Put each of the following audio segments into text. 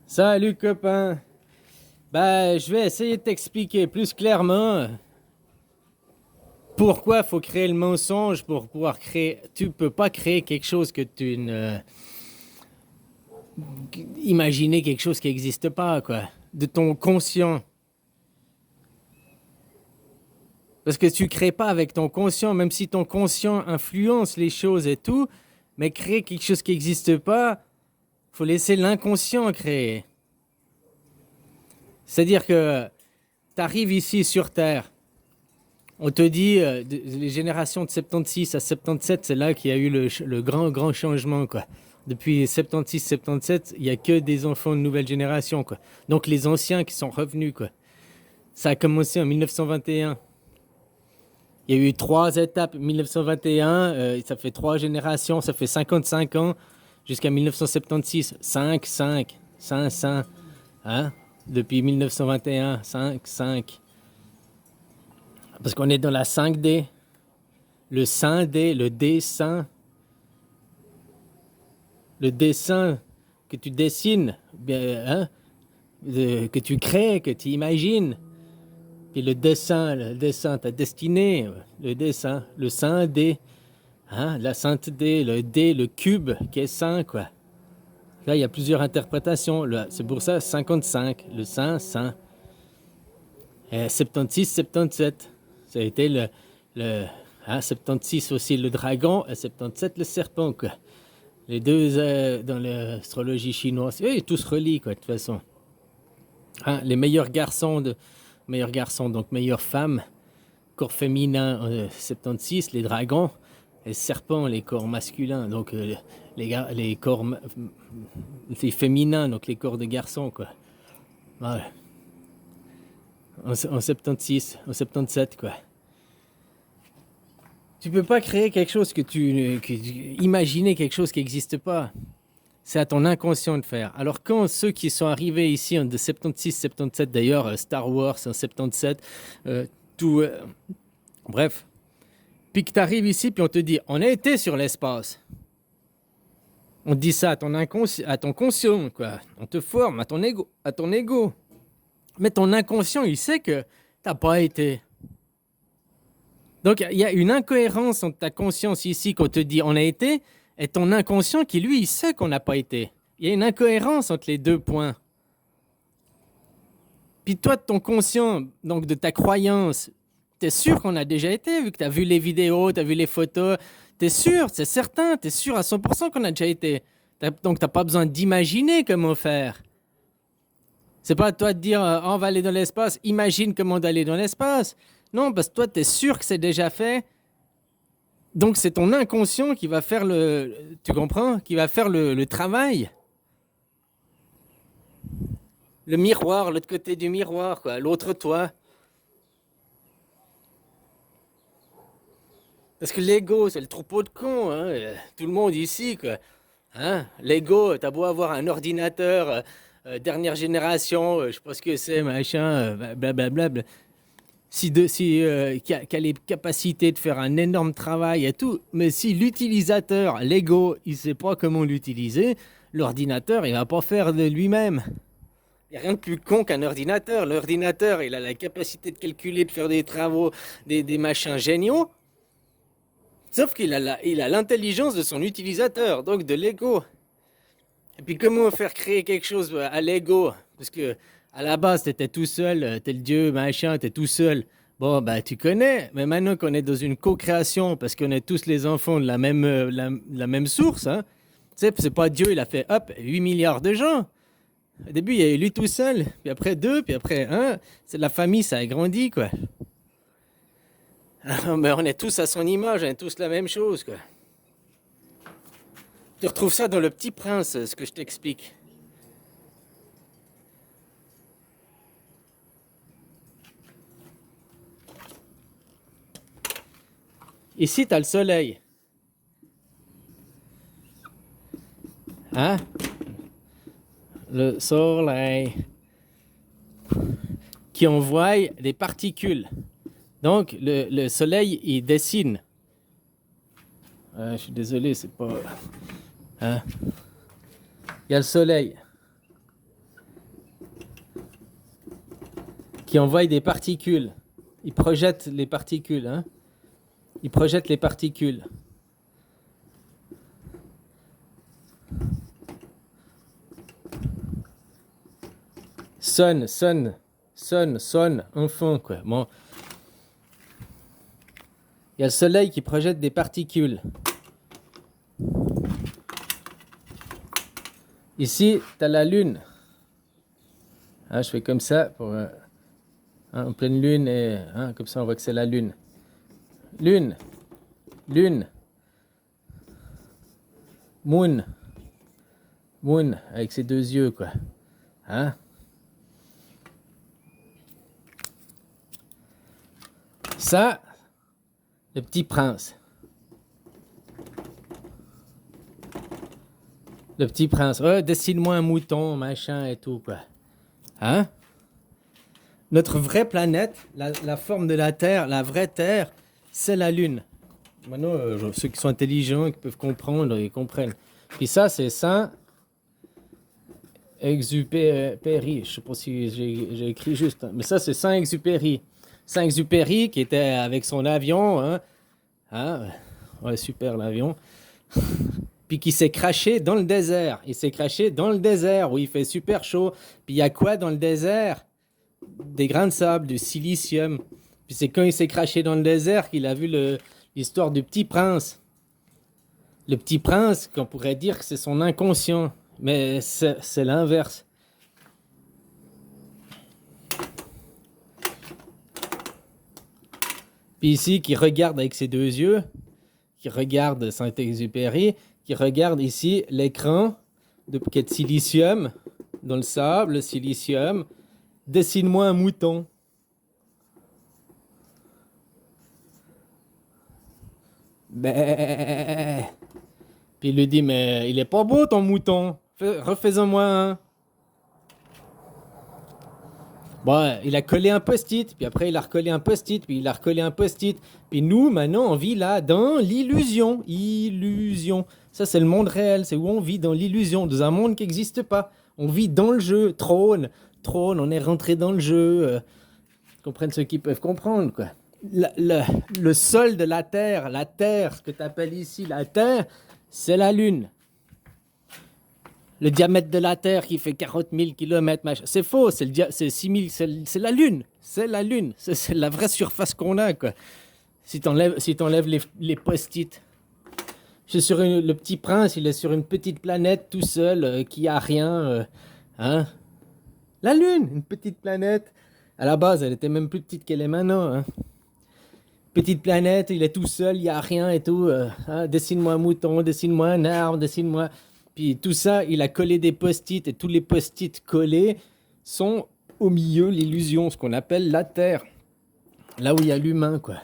Salut copain. Je vais essayer de t'expliquer plus clairement pourquoi faut créer le mensonge pour pouvoir créer. Tu peux pas créer quelque chose que tu ne imaginer quelque chose qui n'existe pas quoi, de ton conscient. Parce que tu crées pas avec ton conscient, même si ton conscient influence les choses et tout, mais créer quelque chose qui n'existe pas, faut laisser l'inconscient créer. C'est-à-dire que tu arrives ici sur Terre. On te dit, les générations de 76 à 77, c'est là qu'il y a eu le grand changement, quoi. Depuis 76-77, il n'y a que des enfants de nouvelle génération, quoi. Donc les anciens qui sont revenus, quoi. Ça a commencé en 1921. Il y a eu 3 étapes. 1921, ça fait 3 générations, ça fait 55 ans, jusqu'à 1976. 5, hein? Depuis 1921, 5. Parce qu'on est dans la 5D. Le 5D, le dessin. Le dessin que tu dessines, hein, que tu crées, que tu imagines. Puis le dessin, ta destinée, le dessin, le 5D, hein, la sainte D, le D, le cube qui est 5, quoi. Là, il y a plusieurs interprétations. C'est pour ça 55, le saint. Et 76, 77. Ça a été le 76 aussi le dragon et 77 le serpent, quoi. Les deux dans l'astrologie chinoise, tout se relie, quoi, de toute façon. Hein, les meilleurs garçons, donc meilleures femmes, corps féminin 76, les dragons, et serpents, les corps masculins, donc les corps les féminins, donc les corps de garçons, quoi. Ouais. En 76, en 77, quoi. Tu peux pas créer quelque chose imaginer quelque chose qui n'existe pas. C'est à ton inconscient de faire. Alors quand ceux qui sont arrivés ici en 76, 77, d'ailleurs Star Wars en 77, tout, bref, puis que tu arrives ici puis on te dit on a été sur l'espace. On te dit ça à ton conscient, quoi. On te forme à ton ego. Mais ton inconscient, il sait que t'as pas été. Donc, il y a une incohérence entre ta conscience ici qu'on te dit on a été et ton inconscient qui, lui, il sait qu'on n'a pas été. Il y a une incohérence entre les deux points. Puis toi, de ton conscient, donc de ta croyance, t'es sûr qu'on a déjà été, vu que t'as vu les vidéos, t'as vu les photos, t'es sûr, c'est certain, t'es sûr à 100% qu'on a déjà été. Donc, t'as pas besoin d'imaginer comment faire. C'est pas à toi de dire on va aller dans l'espace, imagine comment d'aller dans l'espace. Non, parce que toi, tu es sûr que c'est déjà fait. Donc, c'est ton inconscient qui va faire tu comprends? Qui va faire le travail. Le miroir, l'autre côté du miroir, quoi. L'autre toi. Parce que l'ego, c'est le troupeau de cons, hein. Tout le monde ici, quoi. Hein? L'ego, t'as beau avoir un ordinateur dernière génération, je sais pas ce que c'est, machin, blablabla. Qui a les capacités de faire un énorme travail et tout, mais si l'utilisateur, l'ego, il sait pas comment l'utiliser, l'ordinateur, il va pas faire de lui-même. Il n'y a rien de plus con qu'un ordinateur. L'ordinateur, il a la capacité de calculer, de faire des travaux, des machins géniaux, sauf il a l'intelligence de son utilisateur, donc de l'ego. Et puis comment faire créer quelque chose à l'ego? Parce que à la base, t'étais tout seul, t'es le dieu, machin, t'es tout seul. Bon, bah tu connais, mais maintenant qu'on est dans une co-création, parce qu'on est tous les enfants de la même source, hein, tu sais, c'est pas Dieu, il a fait, hop, 8 milliards de gens. Au début, il y a eu lui tout seul, puis après deux, puis après un. C'est la famille, ça a grandi, quoi. Mais on est tous à son image, on est tous la même chose, quoi. Tu retrouves ça dans Le Petit Prince, ce que je t'explique. Ici, t'as le soleil. Hein? Le soleil. Qui envoie des particules. Donc, le soleil, il dessine. Je suis désolé, c'est pas. Hein? Il y a le soleil. qui envoie des particules. Il projette les particules. Hein? Il projette les particules. Sonne, enfant, quoi. Bon. Il y a le soleil qui projette des particules. Ici, tu as la lune. Ah, je fais comme ça pour en pleine lune et comme ça on voit que c'est la lune. Lune. Moon avec ses deux yeux, quoi. Hein? Ça, le petit prince. Le petit prince. Oh, dessine-moi un mouton, machin et tout, quoi. Hein? Notre vraie planète, la forme de la Terre, la vraie Terre, c'est la Lune. Maintenant, ceux qui sont intelligents, qui peuvent comprendre, ils comprennent. Puis ça, c'est Saint-Exupéry. Je sais pas si j'ai écrit juste, hein. Mais ça, c'est Saint-Exupéry. Saint-Exupéry qui était avec son avion. Hein? Ouais, super l'avion. Puis qui s'est craché dans le désert. Il s'est craché dans le désert où il fait super chaud. Puis il y a quoi dans le désert? Des grains de sable, du silicium. Puis c'est quand il s'est craché dans le désert qu'il a vu l'histoire du petit prince. Le petit prince, qu'on pourrait dire que c'est son inconscient. Mais c'est l'inverse. Puis ici, qui regarde avec ses deux yeux, qui regarde Saint-Exupéry, qui regarde ici l'écran de silicium, dans le sable, le silicium. Dessine-moi un mouton. Ben. Puis il lui dit, mais il est pas beau ton mouton. Refais-en-moi un. Bon, il a collé un post-it, puis après il a recollé un post-it, puis il a recollé un post-it. Puis nous, maintenant, on vit là dans l'illusion. Illusion. Ça, c'est le monde réel. C'est où on vit dans l'illusion, dans un monde qui n'existe pas. On vit dans le jeu. Trône, on est rentré dans le jeu. Comprennent ceux qui peuvent comprendre, quoi. Le sol de la Terre, ce que tu appelles ici la Terre, c'est la Lune. Le diamètre de la Terre qui fait 40 000 km, c'est faux, c'est 6 000, c'est la Lune. C'est la Lune, c'est la vraie surface qu'on a, quoi. Si t'enlèves les post-it. Le petit prince, il est sur une petite planète tout seul, qui a rien. Hein? La Lune, une petite planète. À la base, elle était même plus petite qu'elle est maintenant. Hein? Petite planète, il est tout seul, il n'y a rien et tout. Dessine-moi un mouton, dessine-moi un arbre, dessine-moi... Puis tout ça, il a collé des post-it et tous les post-it collés sont au milieu l'illusion, ce qu'on appelle la Terre. Là où il y a l'humain, quoi.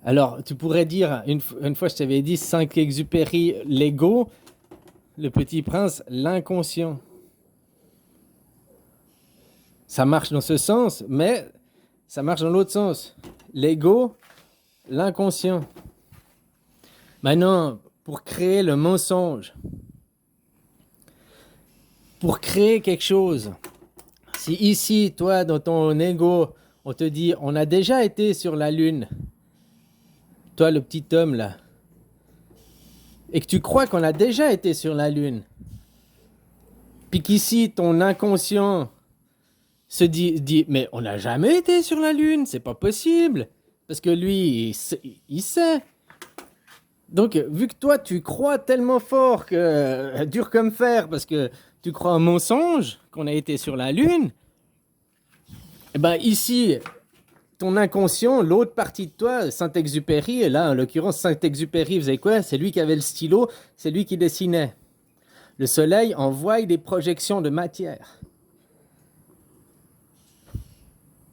Alors, tu pourrais dire, une fois je t'avais dit, Saint-Exupéry, l'ego, le petit prince, l'inconscient. Ça marche dans ce sens, mais ça marche dans l'autre sens. L'ego, l'inconscient. Maintenant, pour créer le mensonge, pour créer quelque chose, si ici, toi, dans ton ego, on te dit, on a déjà été sur la Lune, toi, le petit homme, là, et que tu crois qu'on a déjà été sur la Lune, puis qu'ici, ton inconscient se dit, mais on n'a jamais été sur la Lune, c'est pas possible, parce que lui, il sait. Donc, vu que toi, tu crois tellement fort que dur comme fer, parce que tu crois un mensonge qu'on a été sur la Lune, et ben ici, ton inconscient, l'autre partie de toi, Saint-Exupéry, et là, en l'occurrence, Saint-Exupéry faisait quoi? C'est lui qui avait le stylo, c'est lui qui dessinait. Le soleil envoie des projections de matière.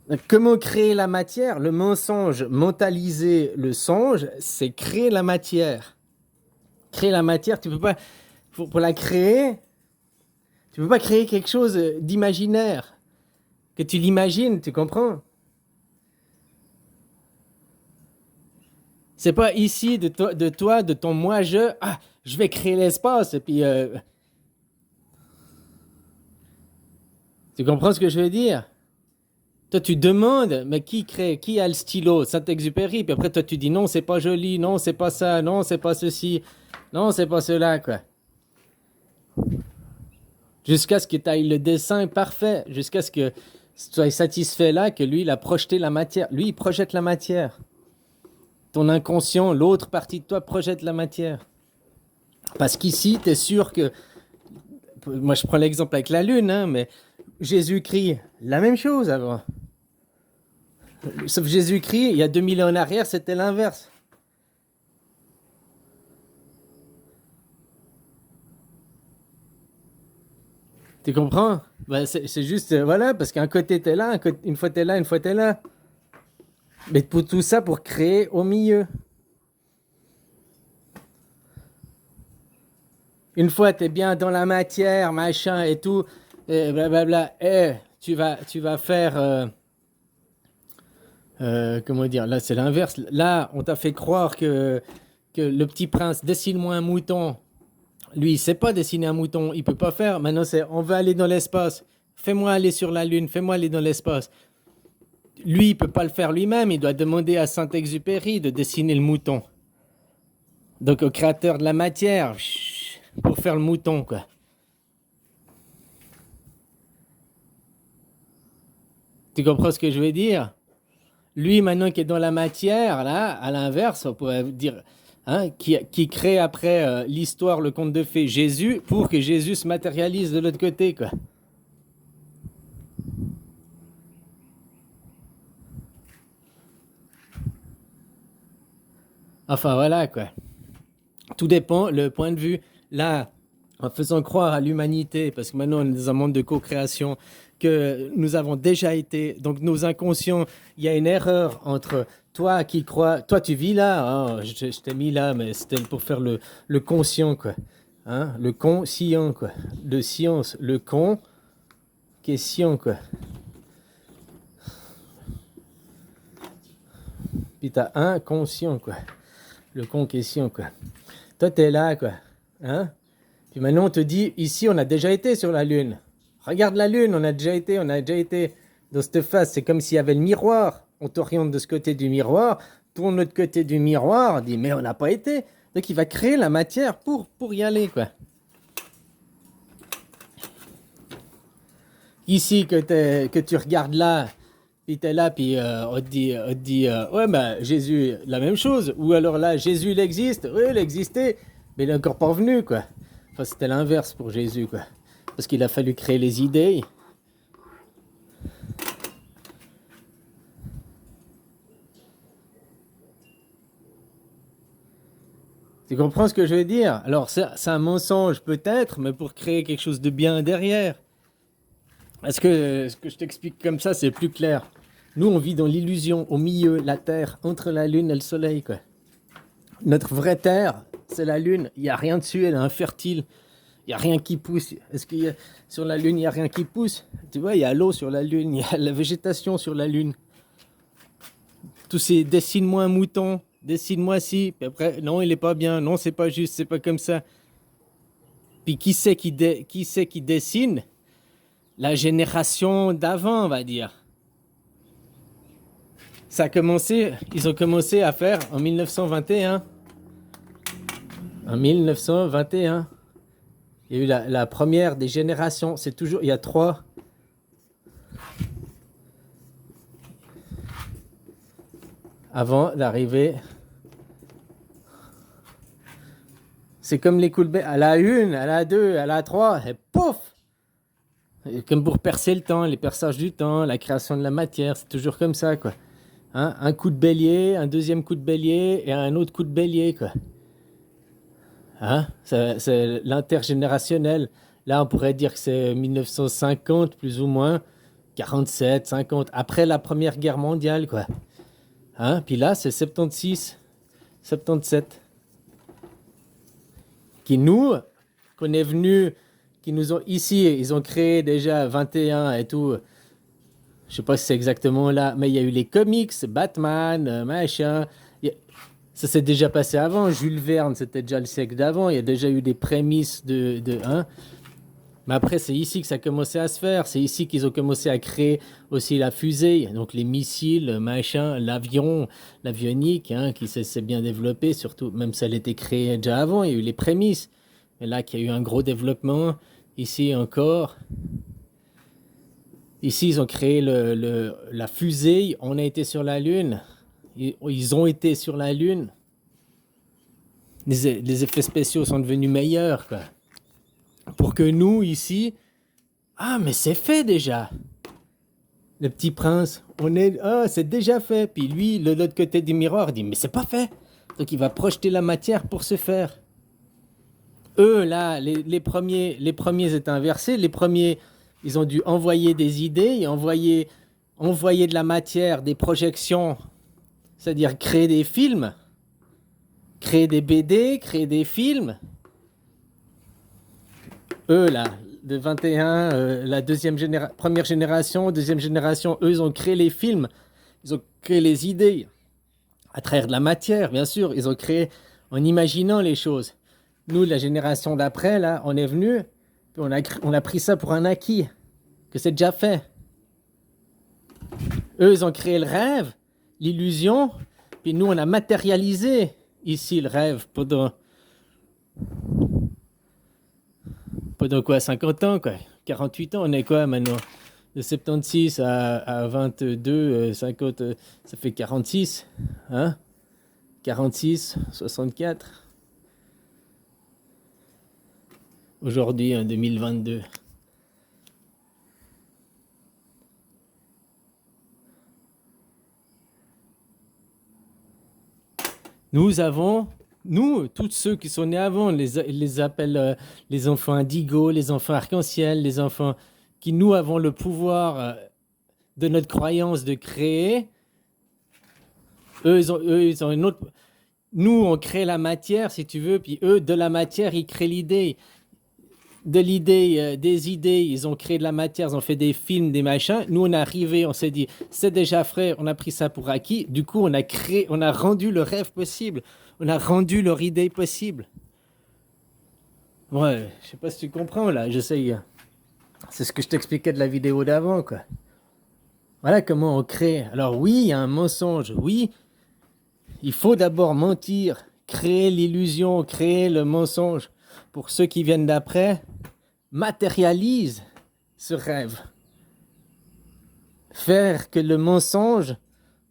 Donc, comment créer la matière? Le mensonge, mentaliser le songe, c'est créer la matière. Créer la matière, tu peux pas... Pour la créer, tu peux pas créer quelque chose d'imaginaire. Que tu l'imagines, tu comprends? C'est pas ici de toi, de ton moi-je. Ah, je vais créer l'espace, et puis... tu comprends ce que je veux dire? Toi, tu demandes, mais qui crée, qui a le stylo? Saint-Exupéry. Puis après, toi, tu dis non, c'est pas joli, non, c'est pas ça, non, c'est pas ceci, non, c'est pas cela, quoi. Jusqu'à ce que tu ailles le dessin parfait, jusqu'à ce que tu sois satisfait là, que lui, il a projeté la matière. Lui, il projette la matière. Ton inconscient, l'autre partie de toi, projette la matière. Parce qu'ici, tu es sûr que... Moi, je prends l'exemple avec la Lune, hein, mais Jésus-Christ, la même chose avant. Sauf Jésus-Christ, il y a 2000 ans en arrière, c'était l'inverse. Tu comprends? Ben, c'est juste, voilà, parce qu'un côté t'es là, une fois t'es là, une fois t'es là. Mais pour tout ça, pour créer au milieu. Une fois t'es bien dans la matière, machin et tout, et blablabla, et tu vas faire, comment dire, là c'est l'inverse. Là, on t'a fait croire que le petit prince, dessine-moi un mouton. Lui, il sait pas dessiner un mouton, il peut pas faire. Maintenant, c'est on va aller dans l'espace. Fais-moi aller sur la Lune, fais-moi aller dans l'espace. Lui, il peut pas le faire lui-même, il doit demander à Saint-Exupéry de dessiner le mouton. Donc au créateur de la matière, pour faire le mouton, quoi. Tu comprends ce que je veux dire? Lui, maintenant qui est dans la matière, là, à l'inverse, on pourrait dire, hein, qui crée après l'histoire, le conte de fées, Jésus, pour que Jésus se matérialise de l'autre côté, quoi. Enfin, voilà, quoi. Tout dépend le point de vue. Là, en faisant croire à l'humanité, parce que maintenant on est dans un monde de co-création, que nous avons déjà été, donc nos inconscients, il y a une erreur entre toi qui crois, toi tu vis là, hein, je t'ai mis là, mais c'était pour faire le conscient, quoi. Hein, le conscient, quoi. De science, le con, question, quoi. Puis t'as inconscient, quoi. Le con, question, quoi. Toi t'es là, quoi. Hein? Puis maintenant, on te dit, ici, on a déjà été sur la Lune. Regarde la Lune, on a déjà été dans cette phase. C'est comme s'il y avait le miroir. On t'oriente de ce côté du miroir, tourne de l'autre côté du miroir, on dit, mais on n'a pas été. Donc, il va créer la matière pour y aller, quoi. Ici, que tu regardes là, puis t'es là, puis on te dit ouais, ben, Jésus, la même chose. Ou alors là, Jésus, il existe. Oui, il existait, mais il est encore pas venu, quoi. Enfin, c'était l'inverse pour Jésus, quoi. Parce qu'il a fallu créer les idées. Tu comprends ce que je veux dire? Alors, c'est un mensonge peut-être, mais pour créer quelque chose de bien derrière. Est-ce que ce que je t'explique comme ça, c'est plus clair? Nous, on vit dans l'illusion, au milieu, la Terre, entre la Lune et le Soleil, quoi. Notre vraie Terre, c'est la Lune. Il n'y a rien dessus, elle est infertile. Il n'y a rien qui pousse. Est-ce qu'il y a, sur la Lune, il n'y a rien qui pousse? Tu vois, il y a l'eau sur la Lune, il y a la végétation sur la Lune. Tous ces dessine-moi un mouton, dessine-moi ci, puis après, non, il n'est pas bien, non, c'est pas juste, c'est pas comme ça. Puis qui c'est qui dessine? La génération d'avant, on va dire. Ça a commencé, ils ont commencé à faire en 1921. En 1921. Il y a eu la première des générations. C'est toujours, il y a trois. Avant d'arriver. C'est comme les coups de bec. À la une, à la deux, à la trois, et pouf! Et comme pour percer le temps, les perçages du temps, la création de la matière, c'est toujours comme ça, quoi. Hein? Un coup de bélier, un deuxième coup de bélier et un autre coup de bélier, quoi. Hein? C'est l'intergénérationnel. Là, on pourrait dire que c'est 1950, plus ou moins, 47, 50, après la Première Guerre mondiale, quoi. Hein? Puis là, c'est 76, 77. Qui nous, qu'on est venus, qui nous ont ici, ils ont créé déjà 21 et tout. Je sais pas si c'est exactement là, mais il y a eu les comics, Batman, machin. Ça s'est déjà passé avant. Jules Verne, c'était déjà le siècle d'avant. Il y a déjà eu des prémices hein. Mais après, c'est ici que ça a commencé à se faire. C'est ici qu'ils ont commencé à créer aussi la fusée, donc les missiles, machin, l'avion, l'avionique, hein, qui s'est bien développé, surtout, même si elle était créée déjà avant, il y a eu les prémices. Et là, qu'il y a eu un gros développement, ici encore. Ici, ils ont créé la fusée, on a été sur la Lune. Ils ont été sur la Lune. Les effets spéciaux sont devenus meilleurs, quoi. Pour que nous, ici, ah, mais c'est fait déjà. Le petit prince, c'est déjà fait. Puis lui, de l'autre côté du miroir, dit, mais c'est pas fait. Donc il va projeter la matière pour se faire. Eux, là, les premiers étaient inversés. Les premiers, ils ont dû envoyer des idées, envoyer de la matière, des projections, c'est-à-dire créer des films, créer des BD, créer des films. Eux, là, de 21, la première génération, deuxième génération, eux, ils ont créé les films, ils ont créé les idées, à travers de la matière, bien sûr, ils ont créé en imaginant les choses. Nous, la génération d'après, là, on est venu, puis on a pris ça pour un acquis, que c'est déjà fait. Eux, ils ont créé le rêve, l'illusion, puis nous, on a matérialisé ici le rêve pendant quoi, 50 ans, quoi, 48 ans, on est quoi maintenant? De 76 à 22, 50, ça fait 46, hein? 46, 64. Aujourd'hui, en 2022. Nous, tous ceux qui sont nés avant, les appellent les enfants indigo, les enfants arc-en-ciel, les enfants qui, nous, avons le pouvoir de notre croyance de créer. Eux, ils ont une autre... Nous, on crée la matière, si tu veux, puis eux, de la matière, ils créent l'idée. De l'idée, des idées, ils ont créé de la matière, ils ont fait des films, des machins. Nous, on est arrivé, on s'est dit, c'est déjà frais, on a pris ça pour acquis. Du coup, on a rendu le rêve possible. On a rendu leur idée possible. Ouais, je sais pas si tu comprends, là, j'essaye. C'est ce que je t'expliquais de la vidéo d'avant, quoi. Voilà comment on crée. Alors oui, il y a un mensonge, oui. Il faut d'abord mentir, créer l'illusion, créer le mensonge. Pour ceux qui viennent d'après, matérialise ce rêve. Faire que le mensonge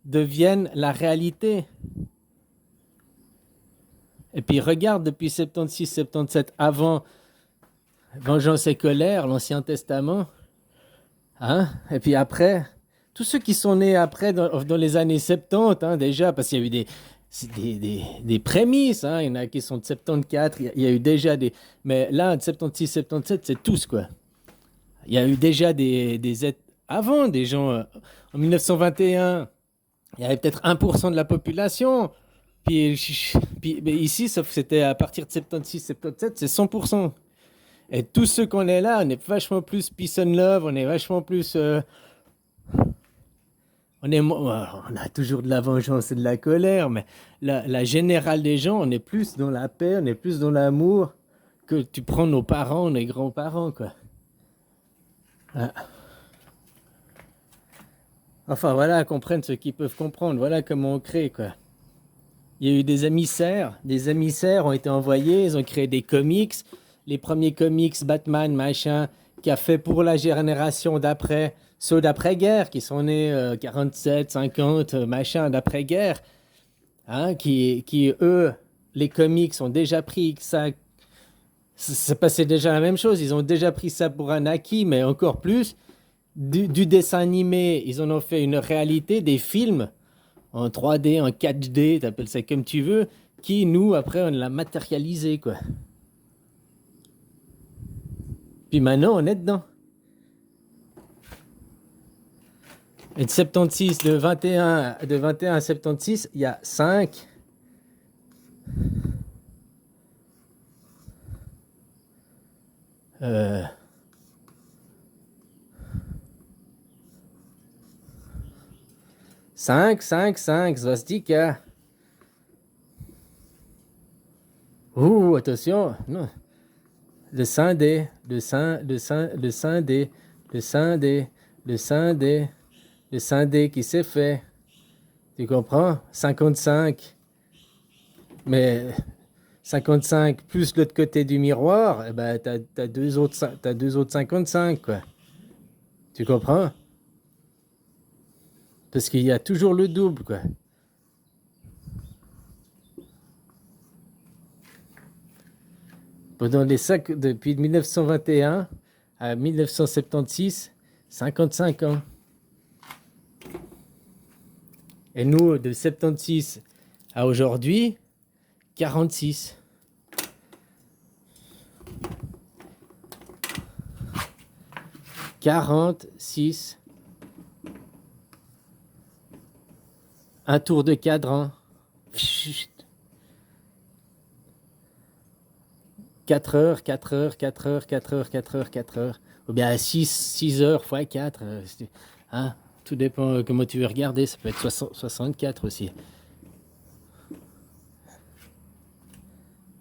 devienne la réalité. Et puis regarde depuis 76-77, avant Vengeance et colère, l'Ancien Testament. Hein? Et puis après, tous ceux qui sont nés après, dans les années 70, hein, déjà, parce qu'il y a eu des prémices, hein, il y en a qui sont de 74, il y a eu déjà des... Mais là, de 76-77, c'est tous, quoi. Il y a eu déjà avant, des gens... en 1921, il y avait peut-être 1% de la population. Puis ici, sauf que c'était à partir de 76-77, c'est 100%. Et tous ceux qu'on est là, on est vachement plus peace and love, on est vachement plus... on a toujours de la vengeance et de la colère, mais la générale des gens, on est plus dans la paix, on est plus dans l'amour que tu prends nos parents, nos grands-parents, quoi. Ah. Enfin, voilà, comprennent ceux qui peuvent comprendre. Voilà comment on crée, quoi. Il y a eu des émissaires ont été envoyés, ils ont créé des comics. Les premiers comics, Batman, machin, qui a fait pour la génération d'après, ceux d'après-guerre, qui sont nés 47, 50, machin, d'après-guerre, hein, qui, eux, les comics ont déjà pris ça. C'est passé déjà la même chose, ils ont déjà pris ça pour un acquis, mais encore plus. Du dessin animé, ils en ont fait une réalité, des films en 3D, en 4D, t'appelles ça comme tu veux, qui, nous, après, on l'a matérialisé, quoi. Puis maintenant, on est dedans. Et de 76, de 21 à 76, il y a 5. Euh, 5, swastika. Ouh, attention, non. Le scindé, le scindé, le scindé, le scindé, le scindé qui s'est fait. Tu comprends? 55. Mais 55 plus l'autre côté du miroir, eh ben, t'as deux autres 55, quoi. Tu comprends? Parce qu'il y a toujours le double, quoi. Depuis 1921 à 1976, 55 ans. Et nous, de 76 à aujourd'hui, 46. « 46. Un tour de cadran. 4 heures, 4 heures, 4 heures, 4 heures, 4 heures, 4 heures. Ou bien 6 heures fois 4. Hein? Tout dépend comment tu veux regarder. Ça peut être 64 aussi.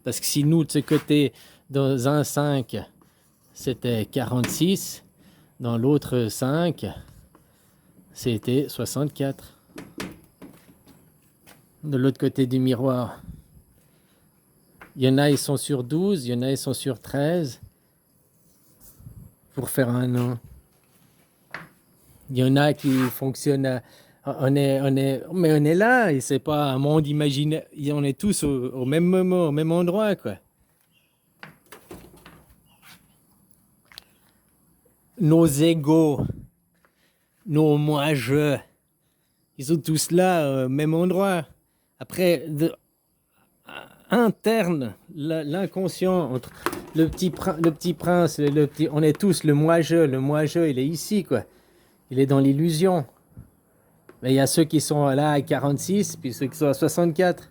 Parce que si nous, de ce côté, dans un 5, c'était 46, dans l'autre 5, c'était 64. De l'autre côté du miroir. Il y en a, ils sont sur 12, il y en a, ils sont sur 13 pour faire un an. Il y en a qui fonctionnent mais on est là, et c'est pas un monde imaginaire. On est tous au même moment, au même endroit, quoi. Nos égaux, nos moi-je, ils sont tous là, au même endroit. Après, interne, l'inconscient, entre le petit prince, on est tous le moi-je, il est ici, quoi. Il est dans l'illusion. Mais il y a ceux qui sont là à 46, puis ceux qui sont à 64.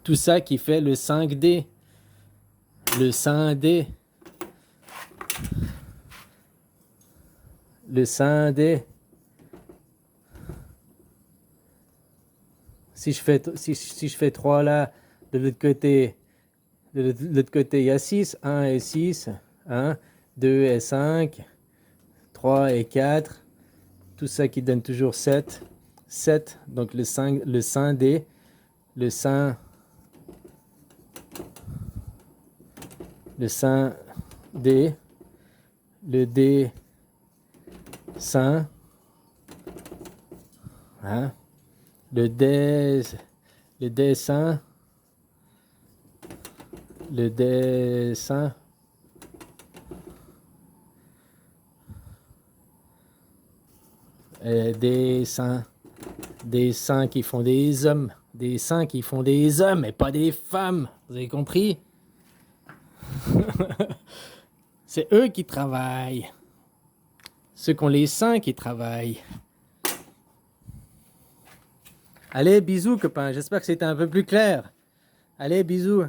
Tout ça qui fait le 5D. Le 5D. Le 5D. Si je fais 3 là, de l'autre côté, il y a 6. 1 et 6. 1, 2 et 5. 3 et 4. Tout ça qui donne toujours 7. 7, donc le 5D. Le 5D. Le D. 5. Hein? Le dessin, le dessin, des seins qui font des hommes, des seins qui font des hommes et pas des femmes, vous avez compris? C'est eux qui travaillent, ceux qui ont les seins qui travaillent. Allez, bisous copains, j'espère que c'était un peu plus clair. Allez, bisous.